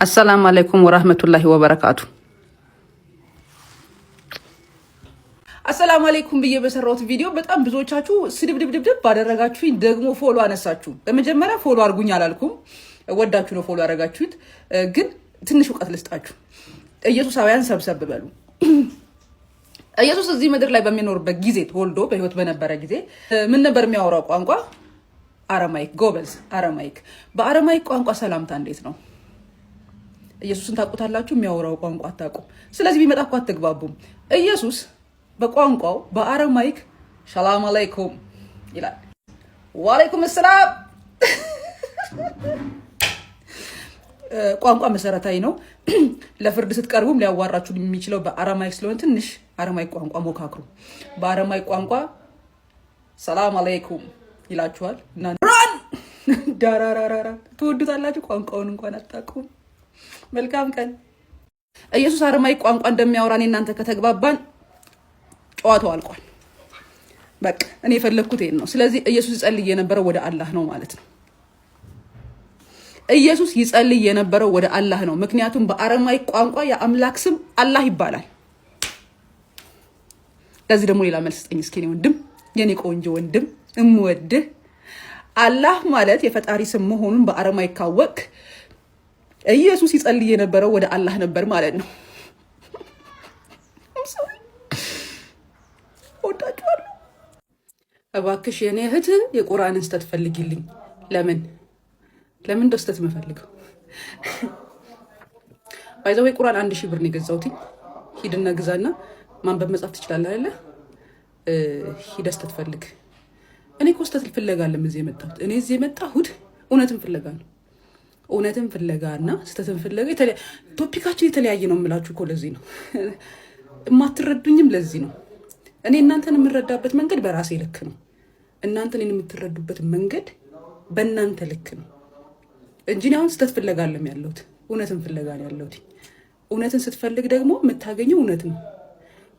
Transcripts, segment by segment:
አሰላሙ አለይኩም ወራህመቱላሂ ወበረካቱ። አሰላሙ አለይኩም ብዬ በሰራሁት ቪዲዮ በጣም ብዙዎቻችሁ ስድብድብድብ ባደረጋችሁኝ ደግሞ ፎሎ አነሳችሁ። በመጀመሪያ ፎሎ አድርጉኝ አላልኩም፣ ወዳችሁ ነው ፎሎ ያደረጋችሁት። ግን ትንሽ እውቀት ልስጣችሁ። ኢየሱሳውያን ሰብሰብ በሉ። ኢየሱስ እዚህ ምድር ላይ በሚኖርበት ጊዜ ተወልዶ በህይወት በነበረ ጊዜ ምን ነበር የሚያወራው ቋንቋ? አረማይክ። ጎበዝ፣ አረማይክ። በአረማይክ ቋንቋ ሰላምታ እንዴት ነው? ኢየሱስን ታውቁታላችሁ፣ የሚያወራው ቋንቋ አታውቁም። ስለዚህ ቢመጣ እኮ አትግባቡም። ኢየሱስ በቋንቋው በአረማይክ ሰላም አለይኩም ይላል። ወአለይኩም ሰላም። ቋንቋ መሰረታዊ ነው። ለፍርድ ስትቀርቡም ሊያዋራችሁ የሚችለው በአረማይክ ስለሆነ ትንሽ አረማይክ ቋንቋ ሞካክሩ። በአረማይክ ቋንቋ ሰላም አለይኩም ይላችኋል እና ራን ዳራራራ ትወዱታላችሁ። ቋንቋውን እንኳን አታውቁም። መልካም ቀን። ኢየሱስ አረማይክ ቋንቋ እንደሚያወራን እናንተ ከተግባባን ጨዋታው አልቋል። በቃ እኔ የፈለኩት ይሄን ነው። ስለዚህ ኢየሱስ ይጸልይ የነበረው ወደ አላህ ነው ማለት ነው። ኢየሱስ ይጸልይ የነበረው ወደ አላህ ነው። ምክንያቱም በአረማይክ ቋንቋ የአምላክ ስም አላህ ይባላል። ለዚህ ደግሞ ሌላ መልስ ስጠኝ እስኪ ወንድም፣ የኔ ቆንጆ ወንድም እምወድህ። አላህ ማለት የፈጣሪ ስም መሆኑን በአረማይክ ካወቅ ኢየሱስ ይጸልይ የነበረው ወደ አላህ ነበር ማለት ነው። ወዳችኋለሁ። እባክሽ የኔ እህት የቁርአንን ስተት ፈልጊልኝ። ለምን ደስተት መፈልገው? ባይዘው ቁርአን 1000 ብር ነው የገዛሁት። ሂድና ግዛና ማንበብ መጻፍ ትችላለህ አይደለ? ሂደህ ስተት ፈልግ። እኔ እኮ ስተት ፍለጋ አለም እዚህ የመጣሁት። እኔ እዚህ የመጣሁት እውነትን ፍለጋ ነው። እውነትን ፍለጋና ስተትን ፍለጋ ቶፒካችን የተለያየ ነው የምላችሁ እኮ ለዚህ ነው። የማትረዱኝም ለዚህ ነው። እኔ እናንተን የምረዳበት መንገድ በራሴ ልክ ነው። እናንተን የምትረዱበት መንገድ በእናንተ ልክ ነው እንጂ አሁን ስተት ፍለጋ አለም ያለሁት፣ እውነትን ፍለጋ ነው ያለሁት። እውነትን ስትፈልግ ደግሞ የምታገኘው እውነት ነው።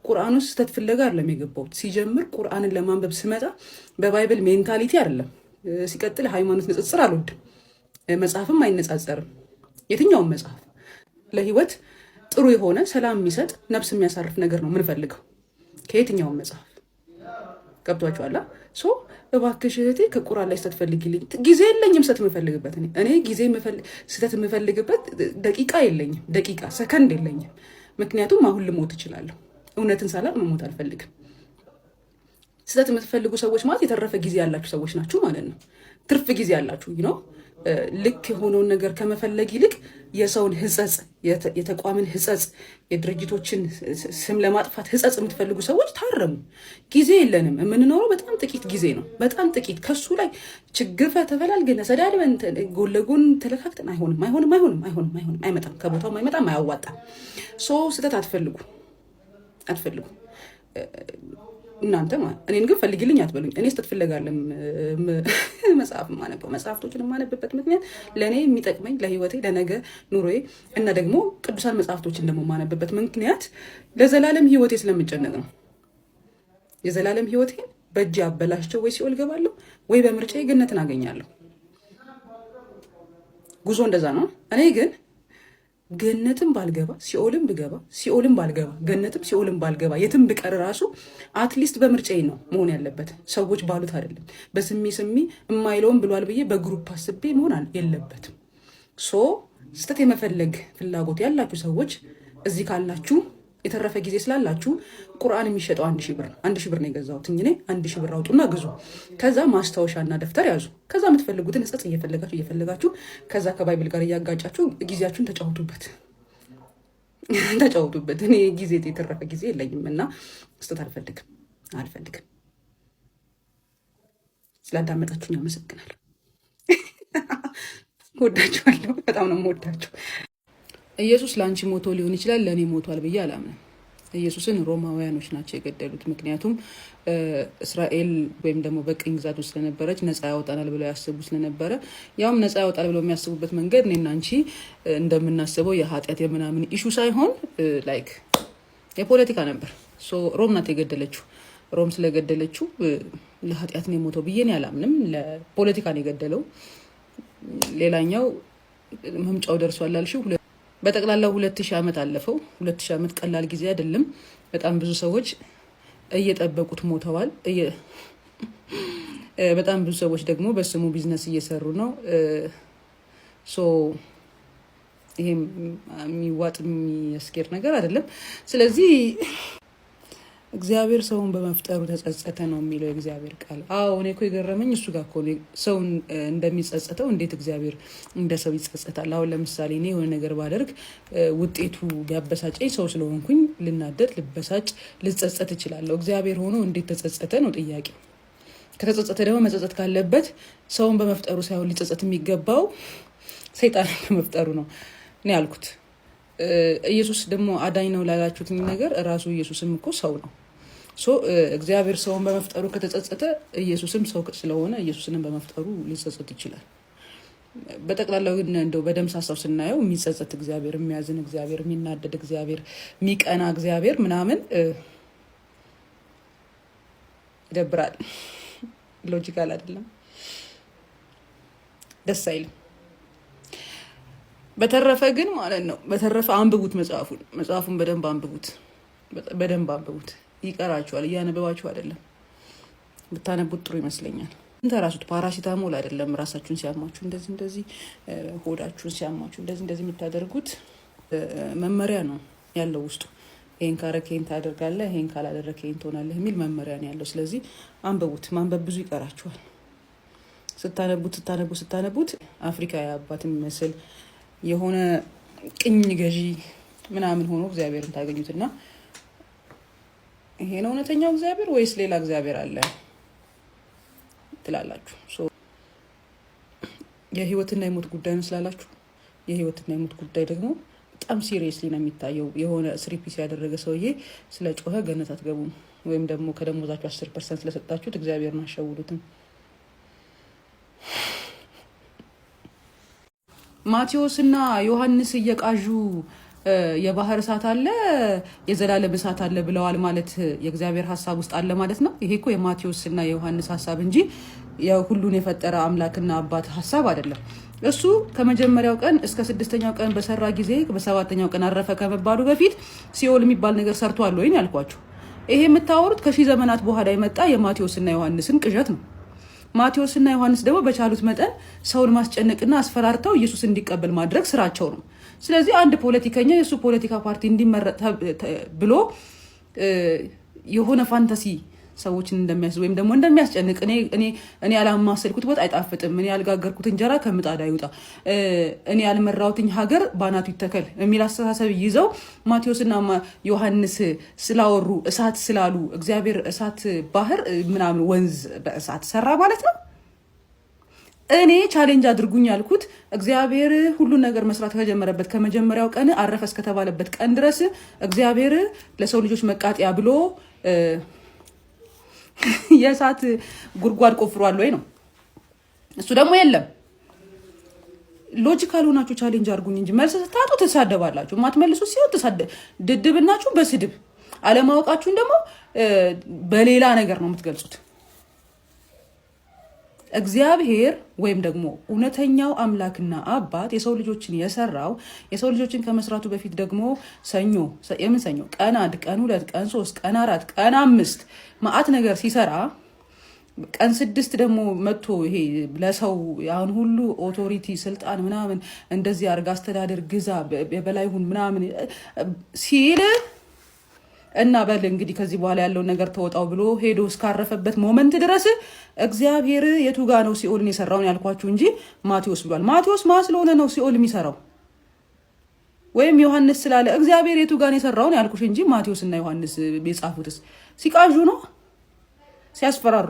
ቁርአን ውስጥ ስተት ፍለጋ አይደለም የገባሁት። ሲጀምር ቁርአንን ለማንበብ ስመጣ በባይብል ሜንታሊቲ አይደለም። ሲቀጥል ሃይማኖት ንጽጽር አልወድም። መጽሐፍም አይነጻጸርም። የትኛውም መጽሐፍ ለህይወት ጥሩ የሆነ ሰላም የሚሰጥ ነፍስ የሚያሳርፍ ነገር ነው የምንፈልገው ከየትኛውም መጽሐፍ። ገብቷችኋል? ሶ እባክሽ እህቴ ከቁርአን ላይ ስተት ፈልጊልኝ። ጊዜ የለኝም ስተት የምፈልግበት። እኔ ጊዜ ስተት የምፈልግበት ደቂቃ የለኝም፣ ደቂቃ ሰከንድ የለኝም። ምክንያቱም አሁን ልሞት እችላለሁ። እውነትን ሳላቅ መሞት አልፈልግም። ስተት የምትፈልጉ ሰዎች ማለት የተረፈ ጊዜ ያላችሁ ሰዎች ናችሁ ማለት ነው። ትርፍ ጊዜ ያላችሁ ነው። ልክ የሆነውን ነገር ከመፈለግ ይልቅ የሰውን ህጸጽ፣ የተቋምን ህጸጽ፣ የድርጅቶችን ስም ለማጥፋት ህጸጽ የምትፈልጉ ሰዎች ታረሙ። ጊዜ የለንም። የምንኖረው በጣም ጥቂት ጊዜ ነው። በጣም ጥቂት። ከሱ ላይ ችግር ተፈላልገን ተዳድበን ጎን ለጎን ተለካክተን አይሆንም፣ አይመጣም፣ ከቦታው አይመጣም፣ አያዋጣም። ስህተት አትፈልጉ። እናንተ እኔን ግን ፈልጊልኝ አትበሉኝ። እኔ ስተት ፍለጋለም መጽሐፍ ማነበው መጽሐፍቶችን የማነብበት ምክንያት ለእኔ የሚጠቅመኝ ለህይወቴ፣ ለነገ ኑሮዬ እና ደግሞ ቅዱሳን መጽሐፍቶችን ደግሞ የማነብበት ምክንያት ለዘላለም ህይወቴ ስለምጨነቅ ነው። የዘላለም ህይወቴ በእጅ አበላሽቸው ወይ ሲኦል ገባለሁ ወይ በምርጫዬ ገነትን አገኛለሁ። ጉዞ እንደዛ ነው። እኔ ግን ገነትም ባልገባ ሲኦልም ብገባ፣ ሲኦልም ባልገባ ገነትም ሲኦልም ባልገባ፣ የትም ብቀር ራሱ አትሊስት በምርጫዬ ነው መሆን ያለበት። ሰዎች ባሉት አይደለም። በስሜ የማይለውን ብሏል ብዬ በግሩፕ አስቤ መሆን የለበትም። ስተት የመፈለግ ፍላጎት ያላችሁ ሰዎች እዚህ ካላችሁ፣ የተረፈ ጊዜ ስላላችሁ ቁርአን የሚሸጠው 1000 ብር ነው። 1000 ብር ነው የገዛሁት እኔ። 1000 ብር አውጡና ግዙ። ከዛ ማስታወሻና ደፍተር ያዙ። ከዛ የምትፈልጉትን እጸጽ እየፈለጋችሁ ከዛ ከባይብል ጋር እያጋጫችሁ ጊዜያችሁን ተጫወቱበት። እኔ ጊዜ የተረፈ ጊዜ የለኝም እና ስተት አልፈልግም። ስላዳመጣችሁኝ አመሰግናለሁ። ወዳችኋለሁ። በጣም ነው የምወዳችሁ። ኢየሱስ ለአንቺ ሞቶ ሊሆን ይችላል፣ ለእኔ ሞቷል ብዬ አላምንም። ኢየሱስን ሮማውያኖች ናቸው የገደሉት። ምክንያቱም እስራኤል ወይም ደግሞ በቅኝ ግዛት ውስጥ ስለነበረች ነፃ ያወጣናል ብለው ያስቡ ስለነበረ፣ ያውም ነፃ ያወጣል ብለው የሚያስቡበት መንገድ እኔና አንቺ እንደምናስበው የኃጢአት የምናምን ኢሹ ሳይሆን ላይክ የፖለቲካ ነበር። ሮም ናት የገደለችው። ሮም ስለገደለችው ለኃጢአት ነው የሞተው ብዬ እኔ አላምንም። ለፖለቲካ ነው የገደለው። ሌላኛው መምጫው ደርሷል አልሽው። በጠቅላላው 2000 ዓመት አለፈው። 2000 ዓመት ቀላል ጊዜ አይደለም። በጣም ብዙ ሰዎች እየጠበቁት ሞተዋል። በጣም ብዙ ሰዎች ደግሞ በስሙ ቢዝነስ እየሰሩ ነው። ይሄ የሚዋጥ የሚያስኬድ ነገር አይደለም። ስለዚህ እግዚአብሔር ሰውን በመፍጠሩ ተጸጸተ ነው የሚለው የእግዚአብሔር ቃል። አዎ እኔ እኮ የገረመኝ እሱ ጋር እኮ ሰውን እንደሚጸጸተው እንዴት እግዚአብሔር እንደ ሰው ይጸጸታል? አሁን ለምሳሌ እኔ የሆነ ነገር ባደርግ ውጤቱ ቢያበሳጨኝ ሰው ስለሆንኩኝ ልናደድ፣ ልበሳጭ፣ ልጸጸት እችላለሁ። እግዚአብሔር ሆኖ እንዴት ተጸጸተ ነው ጥያቄው። ከተጸጸተ ደግሞ መጸጸት ካለበት ሰውን በመፍጠሩ ሳይሆን ሊጸጸት የሚገባው ሰይጣን በመፍጠሩ ነው እኔ ያልኩት። ኢየሱስ ደግሞ አዳኝ ነው ላላችሁት ነገር ራሱ ኢየሱስም እኮ ሰው ነው። እግዚአብሔር ሰውን በመፍጠሩ ከተጸጸተ ኢየሱስም ሰው ስለሆነ ኢየሱስንም በመፍጠሩ ሊጸጸት ይችላል። በጠቅላላው ግን እንደው በደምሳሳው ስናየው የሚጸጸት እግዚአብሔር፣ የሚያዝን እግዚአብሔር፣ የሚናደድ እግዚአብሔር፣ የሚቀና እግዚአብሔር ምናምን ይደብራል። ሎጂካል አይደለም፣ ደስ አይልም። በተረፈ ግን ማለት ነው አንብቡት፣ መጽሐፉን በደንብ አንብቡት። ይቀራችኋል፣ እያነበባችሁ አይደለም። ብታነቡት ጥሩ ይመስለኛል። እንተራሱት ፓራሲታሞል አይደለም። ራሳችሁን ሲያማችሁ እንደዚህ ሆዳችሁን ሲያማችሁ እንደዚህ የምታደርጉት መመሪያ ነው ያለው ውስጡ። ይሄን ካረክ ይሄን ታደርጋለህ፣ ይሄን ካላደረክ ይሄን ትሆናለህ የሚል መመሪያ ነው ያለው። ስለዚህ አንብቡት። ማንበብ ብዙ ይቀራችኋል። ስታነቡት አፍሪካ አባት የሚመስል የሆነ ቅኝ ገዢ ምናምን ሆኖ እግዚአብሔርን ታገኙትና ይሄ ነው እውነተኛው እግዚአብሔር ወይስ ሌላ እግዚአብሔር አለ ትላላችሁ። የህይወትና የሞት ጉዳይ ነው ስላላችሁ፣ የህይወትና የሞት ጉዳይ ደግሞ በጣም ሲሪየስሊ ነው የሚታየው። የሆነ ስሪፒስ ያደረገ ሰውዬ ስለ ጮኸ ገነት አትገቡም፣ ወይም ደግሞ ከደሞዛችሁ 10% ስለሰጣችሁት እግዚአብሔርን አሸውዱትም። ማቴዎስ እና ዮሐንስ እየቃዡ የባህር እሳት አለ የዘላለም እሳት አለ ብለዋል ማለት የእግዚአብሔር ሀሳብ ውስጥ አለ ማለት ነው። ይሄ እኮ የማቴዎስ እና የዮሐንስ ሀሳብ እንጂ የሁሉን የፈጠረ አምላክና አባት ሀሳብ አይደለም። እሱ ከመጀመሪያው ቀን እስከ 6ኛው ቀን በሰራ ጊዜ በ7ኛው ቀን አረፈ ከመባሉ በፊት ሲኦል የሚባል ነገር ሰርቷል ወይ ያልኳችሁ። ይሄ የምታወሩት ከሺህ ዘመናት በኋላ የመጣ የማቴዎስ እና ዮሐንስን ቅዠት ነው። ማቴዎስ እና ዮሐንስ ደግሞ በቻሉት መጠን ሰውን ማስጨነቅና አስፈራርተው ኢየሱስ እንዲቀበል ማድረግ ስራቸው ነው። ስለዚህ አንድ ፖለቲከኛ የእሱ ፖለቲካ ፓርቲ እንዲመረጥ ብሎ የሆነ ፋንታሲ ሰዎችን እንደሚያስ ወይም ደግሞ እንደሚያስጨንቅ እኔ ያላማሰልኩት ወጥ አይጣፍጥም፣ እኔ ያልጋገርኩት እንጀራ ከምጣድ አይውጣ፣ እኔ ያልመራሁትኝ ሀገር ባናቱ ይተከል የሚል አስተሳሰብ ይዘው ማቴዎስና ዮሐንስ ስላወሩ እሳት ስላሉ እግዚአብሔር እሳት ባህር ምናምን ወንዝ በእሳት ሰራ ማለት ነው። እኔ ቻሌንጅ አድርጉኝ ያልኩት እግዚአብሔር ሁሉን ነገር መስራት ከጀመረበት ከመጀመሪያው ቀን አረፈ እስከተባለበት ቀን ድረስ እግዚአብሔር ለሰው ልጆች መቃጠያ ብሎ የእሳት ጉድጓድ ቆፍሯል ወይ ነው። እሱ ደግሞ የለም። ሎጂካል ሆናችሁ ቻሌንጅ አድርጉኝ እንጂ መልስ ስታጡ ትሳደባላችሁ። ማትመልሱ ሲሆን ድድብናችሁ በስድብ አለማወቃችሁን ደግሞ በሌላ ነገር ነው የምትገልጹት። እግዚአብሔር ወይም ደግሞ እውነተኛው አምላክና አባት የሰው ልጆችን የሰራው የሰው ልጆችን ከመስራቱ በፊት ደግሞ የምን ሰኞ ቀን 1 ቀን 2 ቀን 3 ቀን 4 ቀን 5 ማአት ነገር ሲሰራ ቀን 6 ደግሞ መጥቶ ይሄ ለሰው ያን ሁሉ ኦቶሪቲ ስልጣን ምናምን እንደዚህ አድርጋ አስተዳደር ግዛ የበላይሁን ምናምን ሲል እና በል እንግዲህ ከዚህ በኋላ ያለውን ነገር ተወጣው ብሎ ሄዶ እስካረፈበት ሞመንት ድረስ እግዚአብሔር የቱ ጋ ነው ሲኦልን የሰራውን ያልኳችሁ እንጂ ማቴዎስ ብሏል። ማቴዎስ ስለሆነ ነው ሲኦል የሚሰራው ወይም ዮሐንስ ስላለ እግዚአብሔር የቱ ጋ ነው የሰራውን ያልኩሽ እንጂ ማቴዎስ እና ዮሐንስ የጻፉትስ ሲቃዡ ነው፣ ሲያስፈራሩ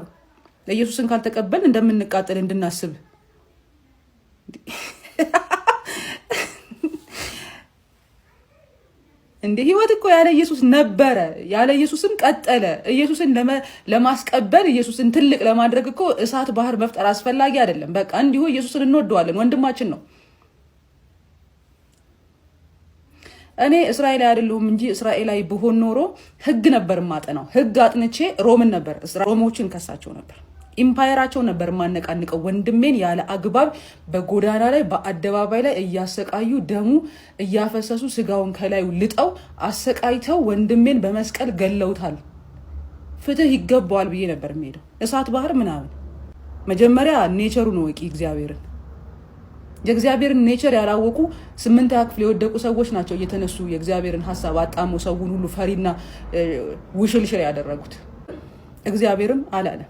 ኢየሱስን ካልተቀበል እንደምንቃጠል እንድናስብ። እንደ ህይወት እኮ ያለ ኢየሱስ ነበረ፣ ያለ ኢየሱስም ቀጠለ። ኢየሱስን ለማስቀበል ኢየሱስን ትልቅ ለማድረግ እኮ እሳት ባህር መፍጠር አስፈላጊ አይደለም። በቃ እንዲሁ ኢየሱስን እንወደዋለን፣ ወንድማችን ነው። እኔ እስራኤላዊ አይደለሁም እንጂ እስራኤላዊ ብሆን ኖሮ ህግ ነበር ማጠናው። ህግ አጥንቼ ሮምን ነበር ሮሞችን ከሳቸው ነበር። ኢምፓየራቸው ነበር ማነቃንቀው። ወንድሜን ያለ አግባብ በጎዳና ላይ በአደባባይ ላይ እያሰቃዩ ደሙ እያፈሰሱ ስጋውን ከላዩ ልጠው አሰቃይተው ወንድሜን በመስቀል ገለውታል። ፍትህ ይገባዋል ብዬ ነበር የምሄደው። እሳት ባህር ምናምን መጀመሪያ ኔቸሩን ወቂ እግዚአብሔርን። የእግዚአብሔርን ኔቸር ያላወቁ 8ኛ ክፍል የወደቁ ሰዎች ናቸው እየተነሱ የእግዚአብሔርን ሀሳብ አጣሙ ሰውን ሁሉ ፈሪና ውሽልሽል ያደረጉት። እግዚአብሔርም አላለ።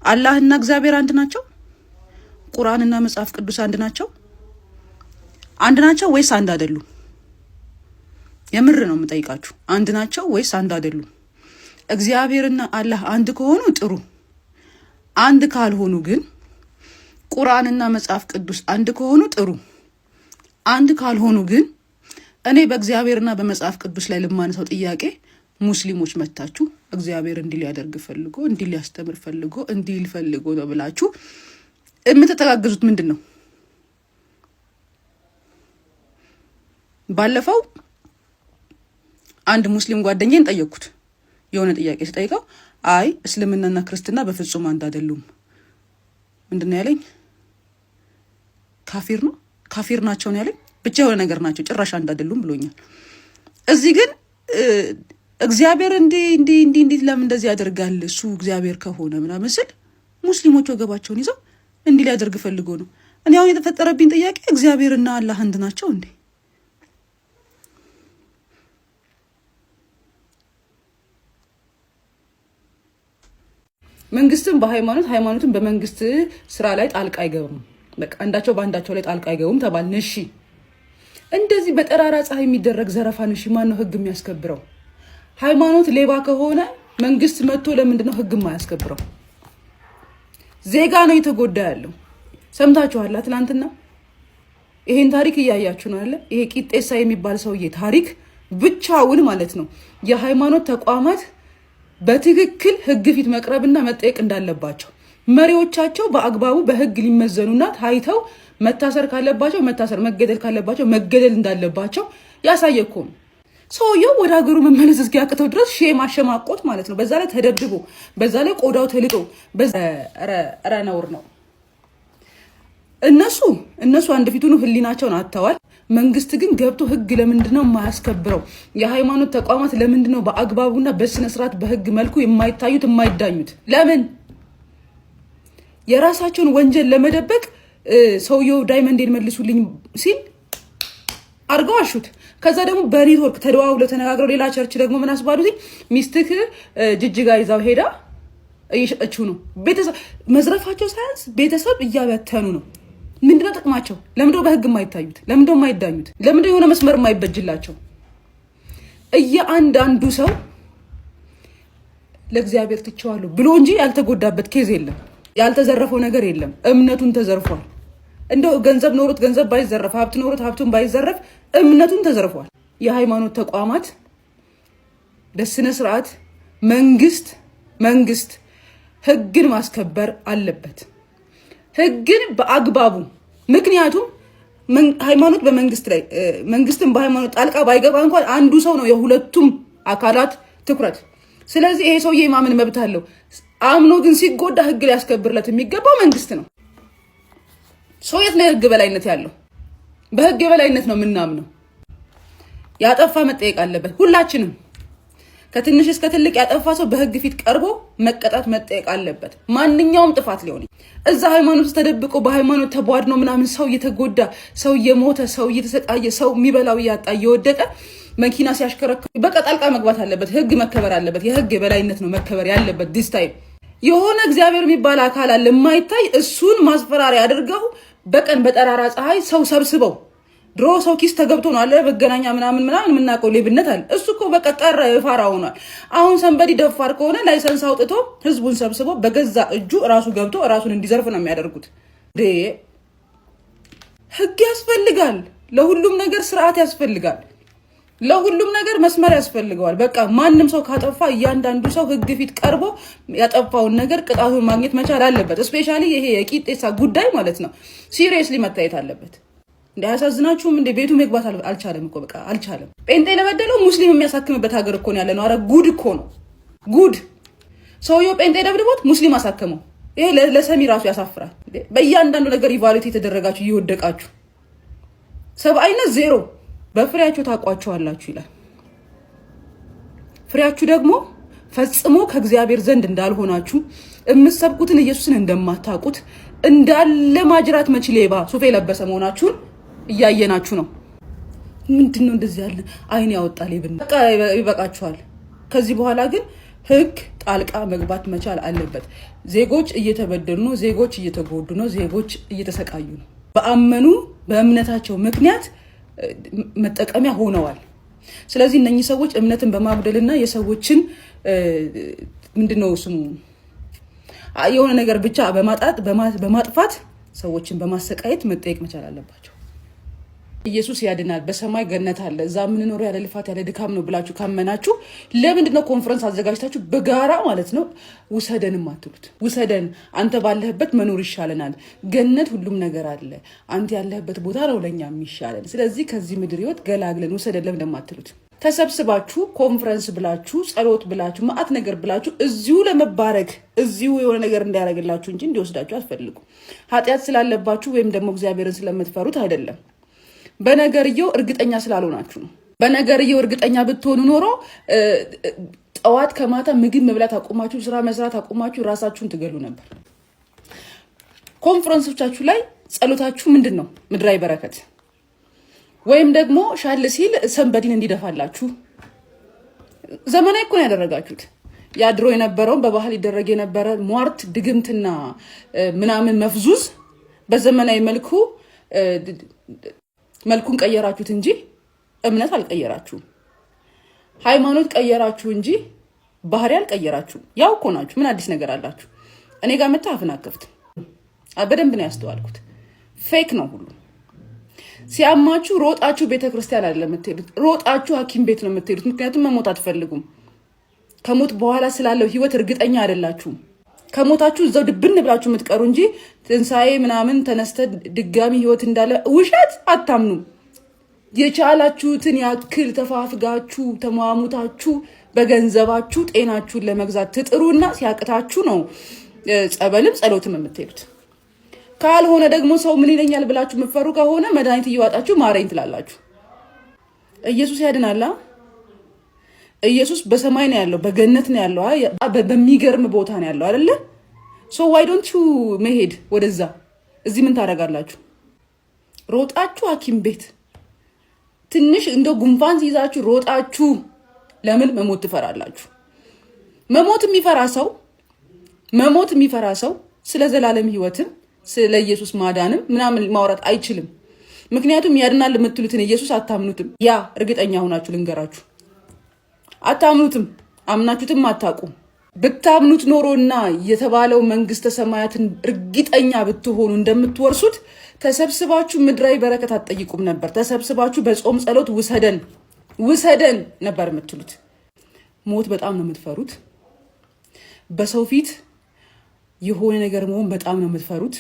አላህና እግዚአብሔር አንድ ናቸው? ቁርአንና መጽሐፍ ቅዱስ አንድ ናቸው? አንድ ናቸው ወይስ አንድ አይደሉም? የምር ነው የምጠይቃችሁ። አንድ ናቸው ወይስ አንድ አይደሉም? እግዚአብሔርና አላህ አንድ ከሆኑ ጥሩ። አንድ ካልሆኑ ግን ቁርአንና መጽሐፍ ቅዱስ አንድ ከሆኑ ጥሩ። አንድ ካልሆኑ ግን እኔ በእግዚአብሔርና በመጽሐፍ ቅዱስ ላይ ልማነሳው ጥያቄ ሙስሊሞች መታችሁ እግዚአብሔር እንዲህ ሊያደርግ ፈልጎ እንዲህ ሊያስተምር ፈልጎ እንዲህ ሊፈልጎ ነው ብላችሁ የምትተጋገዙት ምንድን ነው? ባለፈው አንድ ሙስሊም ጓደኛዬን ጠየቅኩት። የሆነ ጥያቄ ስጠይቀው አይ እስልምናና ክርስትና በፍጹም አንድ አይደሉም። ምንድነው ያለኝ? ካፊር ናቸው ነው ያለኝ። ብቻ የሆነ ነገር ናቸው፣ ጭራሽ አንድ አይደሉም ብሎኛል። እዚህ ግን እግዚአብሔር እንዲህ ለምን እንደዚህ ያደርጋል እሱ እግዚአብሔር ከሆነ ምናምን ስል ሙስሊሞች ወገባቸውን ይዘው እንዲህ ሊያደርግ ፈልጎ ነው። እኔ አሁን የተፈጠረብኝ ጥያቄ እግዚአብሔርና አላህ አንድ ናቸው እንዴ? መንግስትም በሃይማኖት ሃይማኖትም በመንግስት ስራ ላይ ጣልቃ አይገቡም። በቃ አንዳቸው በአንዳቸው ላይ ጣልቃ አይገቡም ተባልን። እሺ እንደዚህ በጠራራ ፀሐይ የሚደረግ ዘረፋን እሺ ማን ነው ህግ የሚያስከብረው? ሃይማኖት ሌባ ከሆነ መንግስት መጥቶ ለምንድን ነው ህግ የማያስከብረው? ዜጋ ነው የተጎዳ ያለው። ሰምታችኋል ትናንትና። ይሄን ታሪክ እያያችሁ ነው አይደል? ይሄ ቂጤሳ የሚባል ሰውዬ ታሪክ ብቻውን ማለት ነው የሃይማኖት ተቋማት በትክክል ህግ ፊት መቅረብና መጠየቅ እንዳለባቸው፣ መሪዎቻቸው በአግባቡ በህግ ሊመዘኑና ታይተው መታሰር ካለባቸው መታሰር፣ መገደል ካለባቸው መገደል እንዳለባቸው ያሳየኮ ነው። ሰውየው ወደ ሀገሩ መመለስ እስኪያቅተው ድረስ ሼም አሸማቆት ማለት ነው። በዛ ላይ ተደብድቦ፣ በዛ ላይ ቆዳው ተልጦ፣ ኧረ ነውር ነው። እነሱ አንድ ፊቱን ህሊናቸውን አጥተዋል። መንግስት ግን ገብቶ ህግ ለምንድነው የማያስከብረው? የሃይማኖት ተቋማት ለምንድነው በአግባቡና በስነ ስርዓት በህግ መልኩ የማይታዩት የማይዳኙት? ለምን? የራሳቸውን ወንጀል ለመደበቅ ሰውየው ዳይመንዴን መልሱልኝ ሲል አርገው አሹት። ከዛ ደግሞ በኔትወርክ ተደዋውለው ተነጋግረው ሌላ ቸርች ደግሞ ምን አስባሉት? ሚስትክ ጅጅጋ ይዛው ሄዳ እየሸጠችው ነው። ቤተሰብ መዝረፋቸው ሳያንስ ቤተሰብ እያበተኑ ነው። ምንድነው ጥቅማቸው? ለምንድነው በህግ የማይታዩት? ለምንድነው የማይዳኙት? ለምንድነው የሆነ መስመር የማይበጅላቸው? እያንዳንዱ ሰው ለእግዚአብሔር ትቼዋለሁ ብሎ እንጂ ያልተጎዳበት ኬዝ የለም፣ ያልተዘረፈው ነገር የለም። እምነቱን ተዘርፏል። እንደው ገንዘብ ኖሮት ገንዘብ ባይዘረፍ፣ ሀብት ኖሮት ሀብቱን ባይዘረፍ እምነቱን ተዘርፏል። የሃይማኖት ተቋማት በስነ ስርዓት መንግስት ህግን ማስከበር አለበት፣ ህግን በአግባቡ። ምክንያቱም ሃይማኖት በመንግስት ላይ መንግስትን በሃይማኖት ጣልቃ ባይገባ እንኳን አንዱ ሰው ነው የሁለቱም አካላት ትኩረት። ስለዚህ ይሄ ሰውዬ ማመን መብት አለው። አምኖ ግን ሲጎዳ ህግ ሊያስከብርለት የሚገባው መንግስት ነው። ሰው የት ነው የህግ በላይነት ያለው? በህግ የበላይነት ነው የምናምነው። ያጠፋ መጠየቅ አለበት። ሁላችንም ከትንሽ እስከ ትልቅ ያጠፋ ሰው በህግ ፊት ቀርቦ መቀጣት መጠየቅ አለበት። ማንኛውም ጥፋት ሊሆን እዛ ሃይማኖት ውስጥ ተደብቆ በሃይማኖት ተቧድኖ ምናምን ሰው እየተጎዳ፣ ሰው እየሞተ፣ ሰው እየተሰቃየ፣ ሰው የሚበላው እያጣ እየወደቀ መኪና ሲያሽከረክር በቃ ጣልቃ መግባት አለበት። ህግ መከበር አለበት። የህግ የበላይነት ነው መከበር ያለበት። ዲስ ታይም የሆነ እግዚአብሔር የሚባል አካል አለ የማይታይ፣ እሱን ማስፈራሪያ አድርገው በቀን በጠራራ ፀሐይ ሰው ሰብስበው። ድሮ ሰው ኪስ ተገብቶ ነው አለ በገናኛ ምናምን የምናውቀው ሌብነት አለ። እሱ እኮ በቃ ጠራ የፋራ ሆኗል። አሁን ሰንበዲ ደፋር ከሆነ ላይሰንስ አውጥቶ ህዝቡን ሰብስቦ በገዛ እጁ ራሱ ገብቶ ራሱን እንዲዘርፍ ነው የሚያደርጉት። ህግ ያስፈልጋል። ለሁሉም ነገር ስርዓት ያስፈልጋል። ለሁሉም ነገር መስመር ያስፈልገዋል። በቃ ማንም ሰው ካጠፋ እያንዳንዱ ሰው ህግ ፊት ቀርቦ ያጠፋውን ነገር ቅጣቱን ማግኘት መቻል አለበት። ስፔሻሊ ይሄ የቂጤሳ ጉዳይ ማለት ነው ሲሪየስሊ መታየት አለበት። እንደ ያሳዝናችሁም እንደ ቤቱ መግባት አልቻለም እኮ በቃ አልቻለም። ጴንጤ ለበደለው ሙስሊም የሚያሳክምበት ሀገር እኮ ነው ያለነው። አረ ጉድ እኮ ነው ጉድ። ሰውየው ጴንጤ ደብድቦት ሙስሊም አሳክመው። ይሄ ለሰሚ ራሱ ያሳፍራል። በእያንዳንዱ ነገር ኢቫሉዌት የተደረጋችሁ እየወደቃችሁ ሰብአዊነት ዜሮ። በፍሬያችሁ ታውቋቸዋላችሁ ይላል። ፍሬያችሁ ደግሞ ፈጽሞ ከእግዚአብሔር ዘንድ እንዳልሆናችሁ የምትሰብኩትን ኢየሱስን እንደማታውቁት እንዳለ ማጅራት መች ሌባ ሱፍ የለበሰ መሆናችሁን እያየናችሁ ነው። ምንድነው እንደዚህ ያለ አይን ያወጣ ሌብን? በቃ ይበቃችኋል። ከዚህ በኋላ ግን ህግ ጣልቃ መግባት መቻል አለበት። ዜጎች እየተበደሉ ነው። ዜጎች እየተጎዱ ነው። ዜጎች እየተሰቃዩ ነው። በአመኑ በእምነታቸው ምክንያት መጠቀሚያ ሆነዋል። ስለዚህ እነኚህ ሰዎች እምነትን በማጉደልና የሰዎችን ምንድነው ስሙ የሆነ ነገር ብቻ በማጥፋት ሰዎችን በማሰቃየት መጠየቅ መቻል አለባቸው። ኢየሱስ ያድናል፣ በሰማይ ገነት አለ፣ እዛ የምንኖረው ያለ ልፋት ያለ ድካም ነው ብላችሁ ካመናችሁ ለምንድነው ኮንፈረንስ አዘጋጅታችሁ በጋራ ማለት ነው ውሰደንም አትሉት? ውሰደን፣ አንተ ባለህበት መኖር ይሻለናል፣ ገነት ሁሉም ነገር አለ፣ አንተ ያለህበት ቦታ ነው ለኛ የሚሻለን፣ ስለዚህ ከዚህ ምድር ህይወት ገላግለን ውሰደን ለምን እንደማትሉት? ተሰብስባችሁ ኮንፈረንስ ብላችሁ ጸሎት ብላችሁ ማአት ነገር ብላችሁ እዚሁ ለመባረክ እዚሁ የሆነ ነገር እንዲያደርግላችሁ እንጂ እንዲወስዳችሁ አትፈልጉ። ኃጢአት ስላለባችሁ ወይም ደግሞ እግዚአብሔርን ስለምትፈሩት አይደለም። በነገርየው እርግጠኛ ስላልሆናችሁ ነው። በነገርየው እርግጠኛ ብትሆኑ ኖሮ ጠዋት ከማታ ምግብ መብላት አቁማችሁ ስራ መስራት አቁማችሁ ራሳችሁን ትገሉ ነበር። ኮንፈረንሶቻችሁ ላይ ጸሎታችሁ ምንድነው? ምድራዊ በረከት ወይም ደግሞ ሻል ሲል ሰንበዲን እንዲደፋላችሁ ዘመናዊ እኮ ነው ያደረጋችሁት። ያድሮ የነበረውን በባህል ይደረግ የነበረ ሟርት ድግምትና ምናምን መፍዙዝ በዘመናዊ መልኩን ቀየራችሁት እንጂ እምነት አልቀየራችሁም። ሃይማኖት ቀየራችሁ እንጂ ባህሪ አልቀየራችሁም። ያው እኮ ናችሁ። ምን አዲስ ነገር አላችሁ? እኔ ጋር መጣ አፍናከፍት በደንብ ነው ያስተዋልኩት። ፌክ ነው ሁሉ። ሲያማችሁ ሮጣችሁ ቤተክርስቲያን አይደለም የምትሄዱት፣ ሮጣችሁ ሐኪም ቤት ነው የምትሄዱት። ምክንያቱም መሞት አትፈልጉም። ከሞት በኋላ ስላለው ህይወት እርግጠኛ አይደላችሁም። ከሞታችሁ እዛው ድብን ብላችሁ የምትቀሩ እንጂ ትንሳኤ ምናምን ተነስተ ድጋሚ ህይወት እንዳለ ውሸት አታምኑም። የቻላችሁትን ያክል ተፋፍጋችሁ ተሟሙታችሁ በገንዘባችሁ ጤናችሁን ለመግዛት ትጥሩና ሲያቅታችሁ ነው ጸበልም ጸሎትም የምትሄዱት። ካልሆነ ደግሞ ሰው ምን ይለኛል ብላችሁ የምትፈሩ ከሆነ መድኃኒት እየዋጣችሁ ማረኝ ትላላችሁ። ኢየሱስ ያድናላ። ኢየሱስ በሰማይ ነው ያለው፣ በገነት ነው ያለው፣ በሚገርም ቦታ ነው ያለው አይደለ? ሶ ዋይ ዶንት ዩ መሄድ ወደዛ? እዚህ ምን ታደርጋላችሁ? ሮጣችሁ ሐኪም ቤት ትንሽ እንደው ጉንፋን ሲይዛችሁ ሮጣችሁ ለምን መሞት ትፈራላችሁ? መሞት የሚፈራ ሰው ስለ ዘላለም ህይወትም ስለ ኢየሱስ ማዳንም ምናምን ማውራት አይችልም። ምክንያቱም ያድናል የምትሉትን ኢየሱስ አታምኑትም። ያ እርግጠኛ ሆናችሁ ልንገራችሁ፣ አታምኑትም። አምናችሁትም አታውቁም። ብታምኑት ኖሮና የተባለው መንግስተ ሰማያትን እርግጠኛ ብትሆኑ እንደምትወርሱት ተሰብስባችሁ ምድራዊ በረከት አትጠይቁም ነበር። ተሰብስባችሁ በጾም ጸሎት ውሰደን ነበር የምትሉት። ሞት በጣም ነው የምትፈሩት። በሰው ፊት የሆነ ነገር መሆን በጣም ነው የምትፈሩት።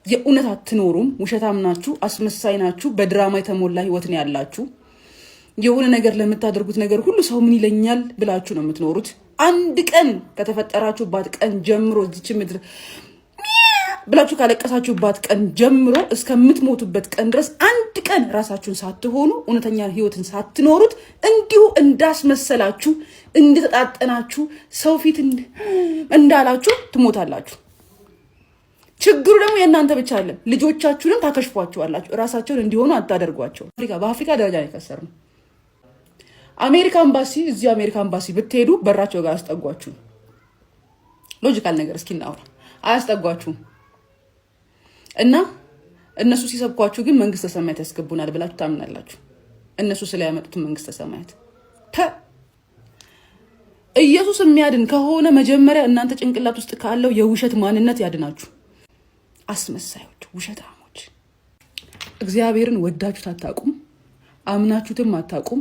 የእውነት አትኖሩም። ውሸታም ናችሁ፣ አስመሳይ ናችሁ። በድራማ የተሞላ ህይወት ነው ያላችሁ። የሆነ ነገር ለምታደርጉት ነገር ሁሉ ሰው ምን ይለኛል ብላችሁ ነው የምትኖሩት። አንድ ቀን ከተፈጠራችሁባት ቀን ጀምሮ እዚች ምድር ብላችሁ ካለቀሳችሁባት ቀን ጀምሮ እስከምትሞቱበት ቀን ድረስ አንድ ቀን ራሳችሁን ሳትሆኑ እውነተኛ ህይወትን ሳትኖሩት እንዲሁ እንዳስመሰላችሁ እንደተጣጠናችሁ ሰው ፊት እንዳላችሁ ትሞታላችሁ። ችግሩ ደግሞ የእናንተ ብቻ አይደለም። ልጆቻችሁንም ታከሽፏቸዋላችሁ። ራሳቸውን እንዲሆኑ አታደርጓቸው። በአፍሪካ ደረጃ ነው የከሰርነው። አሜሪካ ኤምባሲ፣ እዚህ አሜሪካ ኤምባሲ ብትሄዱ በራቸው ጋር አያስጠጓችሁም። ሎጂካል ነገር እስኪ እናውራ። አያስጠጓችሁም። እና እነሱ ሲሰብኳችሁ ግን መንግስተ ሰማያት ያስገቡናል ብላችሁ ታምናላችሁ። እነሱ ስለያመጡት መንግስተ ሰማያት ኢየሱስ የሚያድን ከሆነ መጀመሪያ እናንተ ጭንቅላት ውስጥ ካለው የውሸት ማንነት ያድናችሁ። አስመሳዮች፣ ውሸታሞች። እግዚአብሔርን ወዳችሁት አታውቁም፣ አምናችሁትም አታውቁም፣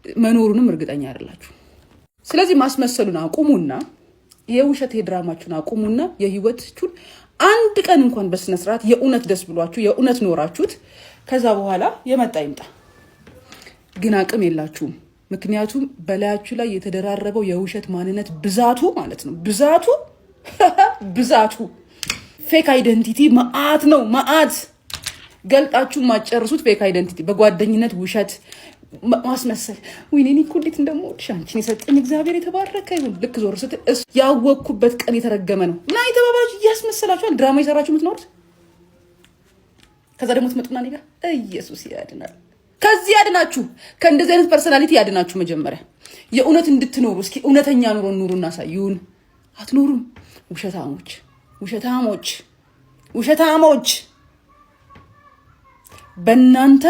መኖሩንም እርግጠኛ አይደላችሁ። ስለዚህ ማስመሰሉን አቁሙና የውሸት የድራማችሁን አቁሙና የህይወታችሁን አንድ ቀን እንኳን በስነ ስርዓት የእውነት ደስ ብሏችሁ የእውነት ኖራችሁት ከዛ በኋላ የመጣ ይምጣ። ግን አቅም የላችሁም። ምክንያቱም በላያችሁ ላይ የተደራረበው የውሸት ማንነት ብዛቱ ማለት ነው። ብዛቱ ፌክ አይደንቲቲ መዓት ነው። መዓት ገልጣችሁ ማጨርሱት ፌክ አይደንቲቲ በጓደኝነት ውሸት ማስመሰል። ወይኔ እኮ እንዴት እንደምወድሽ አንቺን የሰጠኝ እግዚአብሔር የተባረከ ይሁን። ልክ ዞር ስትል እሱ ያወቅኩበት ቀን የተረገመ ነው እና የተባባላችሁ እያስመሰላችኋል ድራማ የሰራችሁ የምትኖሩት። ከዛ ደግሞ ትመጡና እኔ ጋር ኢየሱስ ያድናል። ከዚህ ያድናችሁ፣ ከእንደዚህ አይነት ፐርሰናሊቲ ያድናችሁ። መጀመሪያ የእውነት እንድትኖሩ እስኪ እውነተኛ ኑሮ ኑሩ እናሳዩን። አትኖሩም። ውሸታሞች በእናንተ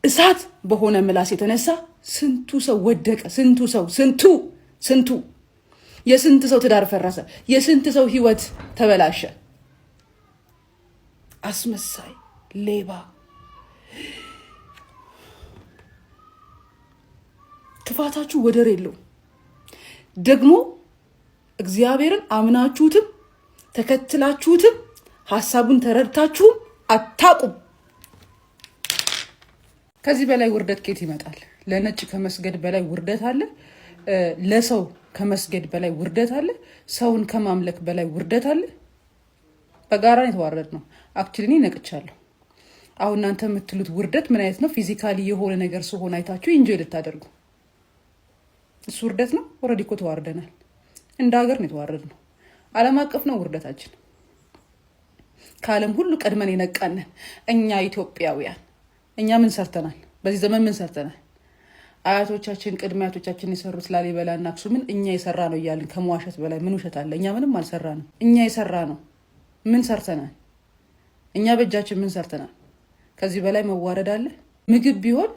እሳት በሆነ ምላስ የተነሳ ስንቱ ሰው ወደቀ። ስንቱ የስንት ሰው ትዳር ፈረሰ። የስንት ሰው ህይወት ተበላሸ። አስመሳይ ሌባ፣ ክፋታችሁ ወደር የለው። ደግሞ እግዚአብሔርን አምናችሁትም ተከትላችሁትም ሀሳቡን ተረድታችሁም አታቁም። ከዚህ በላይ ውርደት ኬት ይመጣል? ለነጭ ከመስገድ በላይ ውርደት አለ? ለሰው ከመስገድ በላይ ውርደት አለ? ሰውን ከማምለክ በላይ ውርደት አለ? በጋራ የተዋረድ ነው። አክቹሊ ነቅቻለሁ። አሁን እናንተ የምትሉት ውርደት ምን አይነት ነው? ፊዚካሊ የሆነ ነገር ሲሆን አይታችሁ ኢንጆይ ልታደርጉ፣ እሱ ውርደት ነው። ኦልሬዲ እኮ ተዋርደናል። እንደ ሀገር ነው የተዋረድ ነው። ዓለም አቀፍ ነው ውርደታችን። ከዓለም ሁሉ ቀድመን የነቃነን እኛ ኢትዮጵያውያን። እኛ ምን ሰርተናል? በዚህ ዘመን ምን ሰርተናል? አያቶቻችን ቅድመ አያቶቻችን የሰሩት ላሊበላና አክሱምን እኛ የሰራ ነው እያልን ከመዋሸት በላይ ምን ውሸት አለ? እኛ ምንም አልሰራ ነው። እኛ የሰራ ነው ምን ሰርተናል? እኛ በእጃችን ምን ሰርተናል? ከዚህ በላይ መዋረድ አለ? ምግብ ቢሆን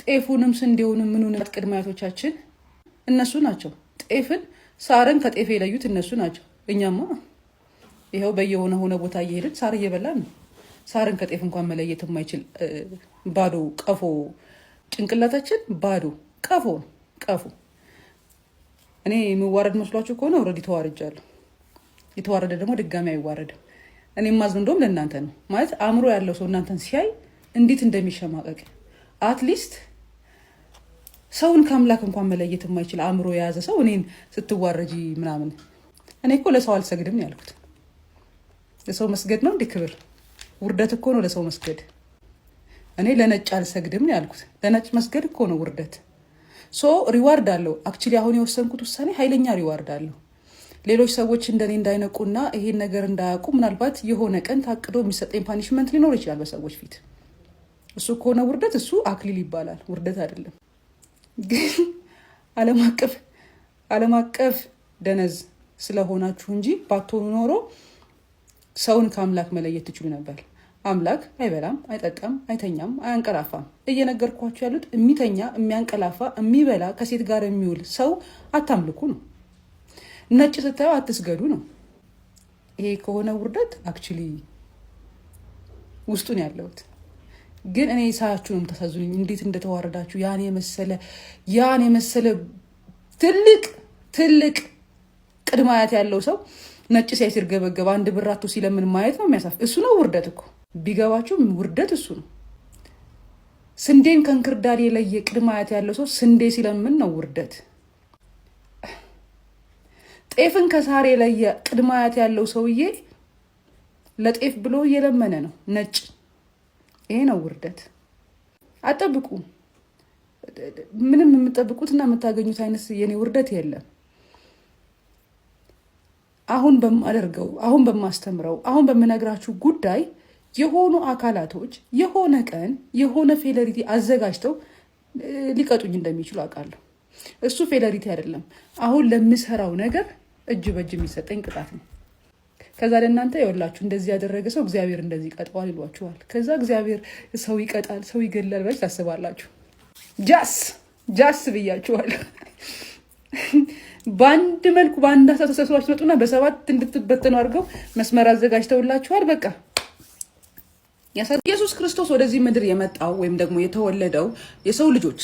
ጤፉንም ስንዴውንም ምኑንም ቅድመ አያቶቻችን እነሱ ናቸው። ጤፍን ሳርን ከጤፍ የለዩት እነሱ ናቸው። እኛማ ይኸው በየሆነ ቦታ እየሄድን ሳር እየበላን ነው። ሳርን ከጤፍ እንኳን መለየት የማይችል ባዶ ቀፎ ጭንቅላታችን ባዶ ቀፎ። እኔ የምዋረድ መስሏችሁ ከሆነ ኦልሬዲ ተዋርጃለሁ። የተዋረደ ደግሞ ድጋሚ አይዋረድም። እኔ ማዝነው እንደውም ለእናንተ ነው። ማለት አእምሮ ያለው ሰው እናንተን ሲያይ እንዴት እንደሚሸማቀቅ አትሊስት ሰውን ከአምላክ እንኳን መለየት የማይችል አእምሮ የያዘ ሰው እኔን ስትዋረጂ ምናምን። እኔ እኮ ለሰው አልሰግድም ነው ያልኩት። ለሰው መስገድ ነው እንዴ ክብር? ውርደት እኮ ነው ለሰው መስገድ። እኔ ለነጭ አልሰግድም ነው ያልኩት። ለነጭ መስገድ እኮ ነው ውርደት። ሪዋርድ አለው። አክቹሊ አሁን የወሰንኩት ውሳኔ ኃይለኛ ሪዋርድ አለው። ሌሎች ሰዎች እንደኔ እንዳይነቁና ይሄን ነገር እንዳያውቁ ምናልባት የሆነ ቀን ታቅዶ የሚሰጠኝ ፓኒሽመንት ሊኖር ይችላል በሰዎች ፊት። እሱ ከሆነ ውርደት፣ እሱ አክሊል ይባላል፣ ውርደት አይደለም። ግን ዓለም አቀፍ ደነዝ ስለሆናችሁ እንጂ ባትሆኑ ኖሮ ሰውን ከአምላክ መለየት ትችሉ ነበር። አምላክ አይበላም፣ አይጠጣም፣ አይተኛም፣ አያንቀላፋም። እየነገርኳችሁ ያሉት የሚተኛ የሚያንቀላፋ የሚበላ ከሴት ጋር የሚውል ሰው አታምልኩ ነው። ነጭ ስታዩ አትስገዱ ነው። ይሄ ከሆነ ውርደት አክቹሊ ውስጡን ያለሁት። ግን እኔ ሳያችሁ ነው የምታሳዝኑኝ፣ እንዴት እንደተዋረዳችሁ። ያን የመሰለ ትልቅ ቅድመ አያት ያለው ሰው ነጭ ሲያይ ሲርገበገብ አንድ ብራቱ ሲለምን ማየት ነው የሚያሳፍ። እሱ ነው ውርደት እኮ ቢገባችሁ፣ ውርደት እሱ ነው። ስንዴን ከእንክርዳድ የለየ ቅድመ አያት ያለው ሰው ስንዴ ሲለምን ነው ውርደት። ጤፍን ከሳር የለየ ቅድመ አያት ያለው ሰውዬ ለጤፍ ብሎ እየለመነ ነው ነጭ። ይሄ ነው ውርደት። አጠብቁ። ምንም የምጠብቁትና የምታገኙት አይነት የኔ ውርደት የለም። አሁን በማደርገው፣ አሁን በማስተምረው፣ አሁን በምነግራችሁ ጉዳይ የሆኑ አካላቶች የሆነ ቀን የሆነ ፌለሪቲ አዘጋጅተው ሊቀጡኝ እንደሚችሉ አውቃለሁ። እሱ ፌለሪቲ አይደለም። አሁን ለምሰራው ነገር እጅ በእጅ የሚሰጠኝ ቅጣት ነው። ከዛ ለእናንተ ይወላችሁ እንደዚህ ያደረገ ሰው እግዚአብሔር እንደዚህ ይቀጣዋል ይሏችኋል። ከዛ እግዚአብሔር ሰው ይቀጣል፣ ሰው ይገላል ብላችሁ ታስባላችሁ። ጃስ ብያችኋለሁ። በአንድ መልኩ በአንድ ሀሳብ ተሰብስባችሁ መጡና በሰባት እንድትበተኑ አድርገው መስመር አዘጋጅተውላችኋል። በቃ ኢየሱስ ክርስቶስ ወደዚህ ምድር የመጣው ወይም ደግሞ የተወለደው የሰው ልጆች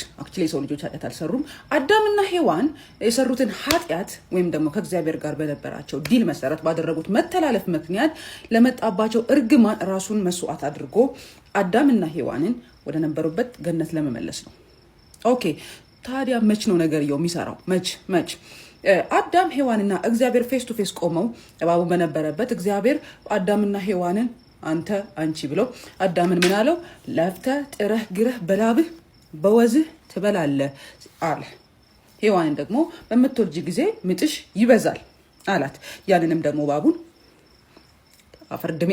ኃጢአት አልሰሩም። አዳምና ሔዋን የሰሩትን ኃጢአት ወይም ደግሞ ከእግዚአብሔር ጋር በነበራቸው ዲል መሰረት ባደረጉት መተላለፍ ምክንያት ለመጣባቸው እርግማን ራሱን መስዋዕት አድርጎ አዳምና ሔዋንን ወደ ነበሩበት ገነት ለመመለስ ነው። ኦኬ፣ ታዲያ መች ነው ነገርየው የሚሰራው? መች አዳም ሔዋንና እግዚአብሔር ፌስ ቱ ፌስ ቆመው እባቡ በነበረበት እግዚአብሔር አዳምና ሔዋንን አንተ አንቺ ብለው አዳምን ምን አለው? ለፍተህ ጥረህ ግረህ በላብህ በወዝህ ትበላለህ አለ። ሔዋንን ደግሞ በምትወልጂ ጊዜ ምጥሽ ይበዛል አላት። ያንንም ደግሞ እባቡን አፈርድሜ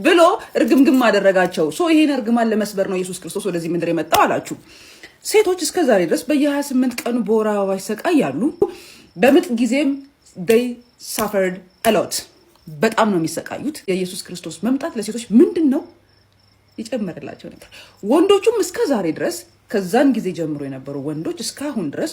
ብሎ እርግምግም አደረጋቸው። ይሄን እርግማን ለመስበር ነው ኢየሱስ ክርስቶስ ወደዚህ ምድር የመጣው አላችሁ። ሴቶች እስከ ዛሬ ድረስ በየ28 ቀኑ በወር አበባ ይሰቃያሉ። በምጥ ጊዜም they suffered a lot በጣም ነው የሚሰቃዩት። የኢየሱስ ክርስቶስ መምጣት ለሴቶች ምንድን ነው ይጨመረላቸው ነገር? ወንዶቹም እስከ ዛሬ ድረስ ከዛን ጊዜ ጀምሮ የነበሩ ወንዶች እስካሁን ድረስ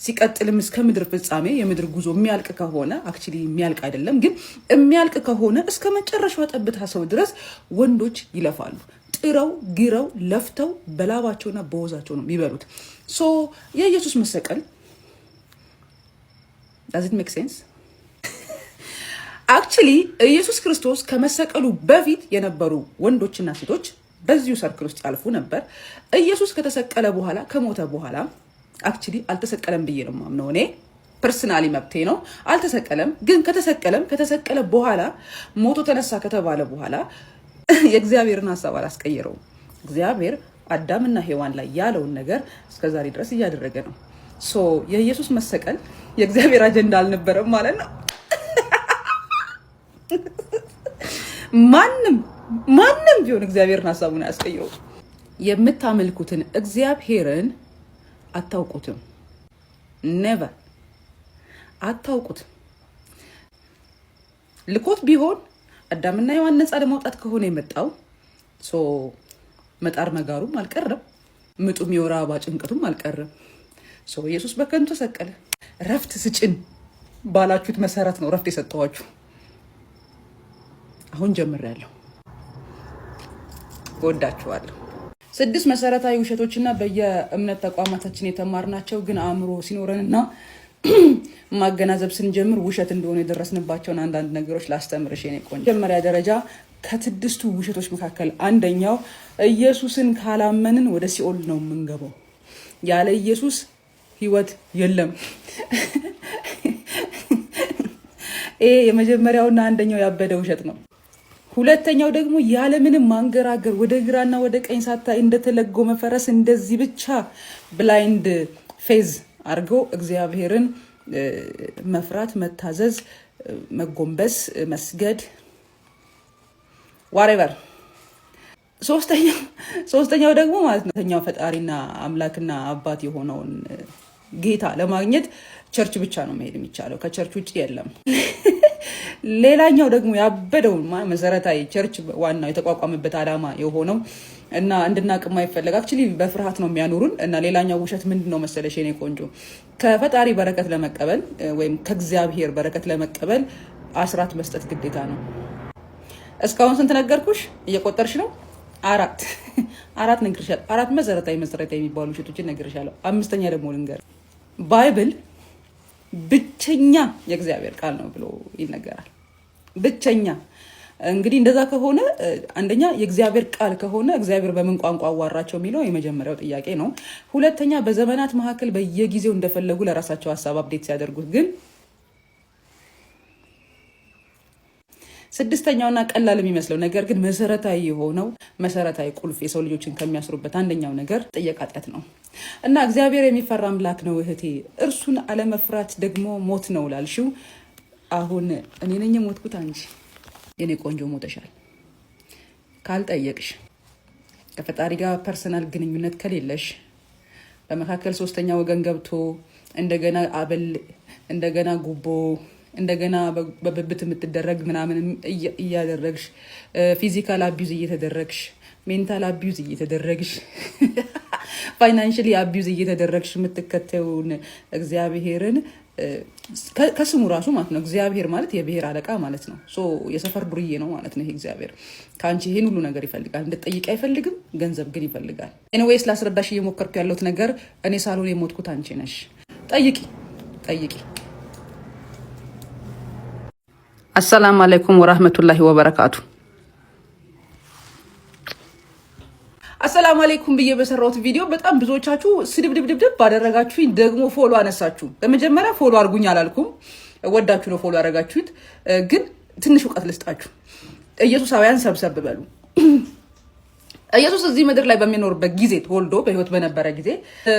ሲቀጥልም እስከ ምድር ፍጻሜ የምድር ጉዞ የሚያልቅ ከሆነ አክቹሊ የሚያልቅ አይደለም ግን የሚያልቅ ከሆነ እስከ መጨረሻው ጠብታ ሰው ድረስ ወንዶች ይለፋሉ። ጥረው ግረው ለፍተው በላባቸውና በወዛቸው ነው የሚበሉት። የኢየሱስ መሰቀል does it make sense? አክቹሊ ኢየሱስ ክርስቶስ ከመሰቀሉ በፊት የነበሩ ወንዶችና ሴቶች በዚሁ ሰርክል ውስጥ ያልፉ ነበር። ኢየሱስ ከተሰቀለ በኋላ ከሞተ በኋላ አክቹሊ አልተሰቀለም ብዬ ነው የማምነው እኔ ፐርሰናሊ መብቴ ነው። አልተሰቀለም ግን ከተሰቀለ በኋላ ሞቶ ተነሳ ከተባለ በኋላ የእግዚአብሔርን ሐሳብ አላስቀየረውም። እግዚአብሔር አዳምና ሔዋን ላይ ያለውን ነገር እስከዛሬ ድረስ እያደረገ ነው። የኢየሱስ መሰቀል የእግዚአብሔር አጀንዳ አልነበረም ማለት ነው። ማንም ቢሆን እግዚአብሔርን ሐሳቡን አያስቀየረውም። የምታመልኩትን እግዚአብሔርን አታውቁትም። ኔቨር አታውቁትም። ልኮት ቢሆን አዳምና ሔዋን ነፃ ለማውጣት ከሆነ የመጣው መጣር መጋሩም አልቀረም፣ ምጡም የወር አበባ ጭንቀቱም አልቀረም። ኢየሱስ በከንቱ ተሰቀለ። ረፍት ስጭን ባላችሁት መሰረት ነው ረፍት የሰጠኋችሁ። አሁን ጀምሬያለሁ። ወዳችኋለሁ። 6 መሰረታዊ ውሸቶችና በየእምነት ተቋማታችን የተማርናቸው ግን አእምሮ ሲኖረንና ማገናዘብ ስንጀምር ውሸት እንደሆነ የደረስንባቸውን አንዳንድ ነገሮች ላስተምርሽ የኔ ቆንጆ። መጀመሪያ ደረጃ ከ6ቱ ውሸቶች መካከል አንደኛው ኢየሱስን ካላመንን ወደ ሲኦል ነው የምንገባው። ያለ ኢየሱስ ህይወት የለም። ይሄ የመጀመሪያውና አንደኛው ያበደ ውሸት ነው። ሁለተኛው ደግሞ ያለምንም ማንገራገር ወደ ግራና ወደ ቀኝ ሳታይ እንደተለጎመ ፈረስ እንደዚህ ብቻ ብላይንድ ፌዝ አድርገው እግዚአብሔርን መፍራት፣ መታዘዝ፣ መጎንበስ፣ መስገድ ዋሬቨር። ሶስተኛው ደግሞ ማለት ነው ፈጣሪና አምላክና አባት የሆነውን ጌታ ለማግኘት ቸርች ብቻ ነው መሄድ የሚቻለው፣ ከቸርች ውጭ የለም። ሌላኛው ደግሞ ያበደው መሰረታዊ ቸርች ዋናው የተቋቋመበት ዓላማ የሆነው እና እንድናቅማ ይፈልግ አክቹሊ በፍርሃት ነው የሚያኖሩን። እና ሌላኛው ውሸት ምንድነው መሰለሽ የኔ ቆንጆ? ከፈጣሪ በረከት ለመቀበል ወይም ከእግዚአብሔር በረከት ለመቀበል አስራት መስጠት ግዴታ ነው። እስካሁን ስንት ነገርኩሽ? እየቆጠርሽ ነው? አራት ነግርሻለሁ። 4 መሰረታዊ የሚባሉ ውሸቶችን ነግርሻለሁ። 5ኛ ደግሞ ልንገር። ባይብል ብቸኛ የእግዚአብሔር ቃል ነው ብሎ ይነገራል። ብቸኛ እንግዲህ እንደዛ ከሆነ አንደኛ የእግዚአብሔር ቃል ከሆነ እግዚአብሔር በምን ቋንቋ አዋራቸው የሚለው የመጀመሪያው ጥያቄ ነው። ሁለተኛ በዘመናት መካከል በየጊዜው እንደፈለጉ ለራሳቸው ሀሳብ አፕዴት ሲያደርጉት ግን ስድስተኛውና ቀላል የሚመስለው ነገር ግን መሰረታዊ የሆነው መሰረታዊ ቁልፍ የሰው ልጆችን ከሚያስሩበት አንደኛው ነገር ጥያቄ ነው። እና እግዚአብሔር የሚፈራ አምላክ ነው እህቴ፣ እርሱን አለመፍራት ደግሞ ሞት ነው ላልሽው አሁን እኔ ነኝ ሞትኩት አንቺ የኔ ቆንጆ ሞተሻል። ካልጠየቅሽ፣ ከፈጣሪ ጋር ፐርሰናል ግንኙነት ከሌለሽ፣ በመካከል ሶስተኛ ወገን ገብቶ እንደገና አበል እንደገና ጉቦ እንደገና በብብት የምትደረግ ምናምን እያደረግሽ ፊዚካል አቢዩዝ እየተደረግሽ ሜንታል አቢዩዝ እየተደረግሽ ፋይናንሽሊ አቢዩዝ እየተደረግሽ የምትከተውን እግዚአብሔርን ከስሙ ራሱ ማለት ነው። እግዚአብሔር ማለት የብሔር አለቃ ማለት ነው። የሰፈር ዱርዬ ነው ማለት ነው። ይሄ እግዚአብሔር ከአንቺ ይሄን ሁሉ ነገር ይፈልጋል። እንድትጠይቅ አይፈልግም፣ ገንዘብ ግን ይፈልጋል። ኤኒዌይስ ላስረዳሽ እየሞከርኩ ያለሁት ነገር እኔ ሳልሆን የሞትኩት አንቺ ነሽ። ጠይቂ። አሰላሙ አለይኩም ወራህመቱላሂ ወበረካቱ። አሰላሙ አለይኩም ብዬ በሰራሁት ቪዲዮ በጣም ብዙዎቻችሁ ስድብድብድብ ባደረጋችሁኝ ደግሞ ፎሎ አነሳችሁ። በመጀመሪያ ፎሎ አድርጉኝ አላልኩም፣ ወዳችሁ ነው ፎሎ ያደረጋችሁት። ግን ትንሽ እውቀት ልስጣችሁ። ኢየሱሳውያን ሰብሰብ በሉ። ኢየሱስ እዚህ ምድር ላይ በሚኖርበት ጊዜ ተወልዶ በህይወት በነበረ ጊዜ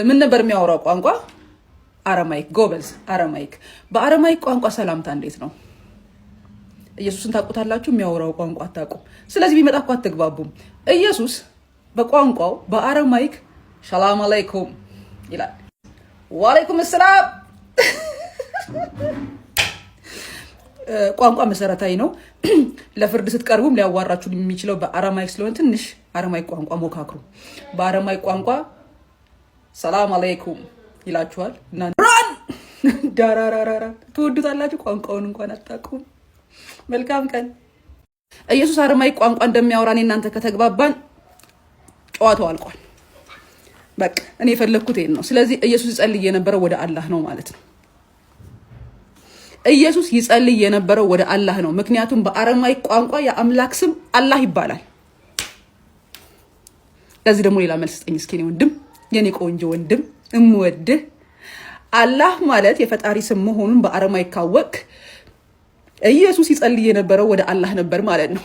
ምን ነበር የሚያወራው ቋንቋ? አረማይክ። ጎበዝ፣ አረማይክ። በአረማይክ ቋንቋ ሰላምታ እንዴት ነው? ኢየሱስን ታውቁታላችሁ፣ የሚያወራው ቋንቋ አታውቁም። ስለዚህ ቢመጣ እኮ አትግባቡም። ኢየሱስ በቋንቋው በአረማይክ ሰላም አለይኩም ይላል። ወአለይኩም ሰላም። ቋንቋ መሰረታዊ ነው። ለፍርድ ስትቀርቡም ሊያዋራችሁ የሚችለው በአረማይክ ስለሆነ ትንሽ አረማይክ ቋንቋ ሞካክሩ። በአረማይክ ቋንቋ ሰላም አለይኩም ይላችኋል እና ዳራራራ ትወዱታላችሁ። ቋንቋውን እንኳን አታውቁም። መልካም ቀን። ኢየሱስ አረማይክ ቋንቋ እንደሚያወራ እኔ እናንተ ከተግባባን ጨዋታው አልቋል። በቃ እኔ የፈለኩት ይሄን ነው። ስለዚህ ኢየሱስ ይጸልይ የነበረው ወደ አላህ ነው ማለት ነው። ኢየሱስ ይጸልይ የነበረው ወደ አላህ ነው። ምክንያቱም በአረማይክ ቋንቋ የአምላክ ስም አላህ ይባላል። ለዚህ ደግሞ ሌላ መልስ ስጠኝ እስኪ ወንድም፣ የኔ ቆንጆ ወንድም እምወድህ። አላህ ማለት የፈጣሪ ስም መሆኑን በአረማይክ ካወቅ ኢየሱስ ይጸልይ የነበረው ወደ አላህ ነበር ማለት ነው።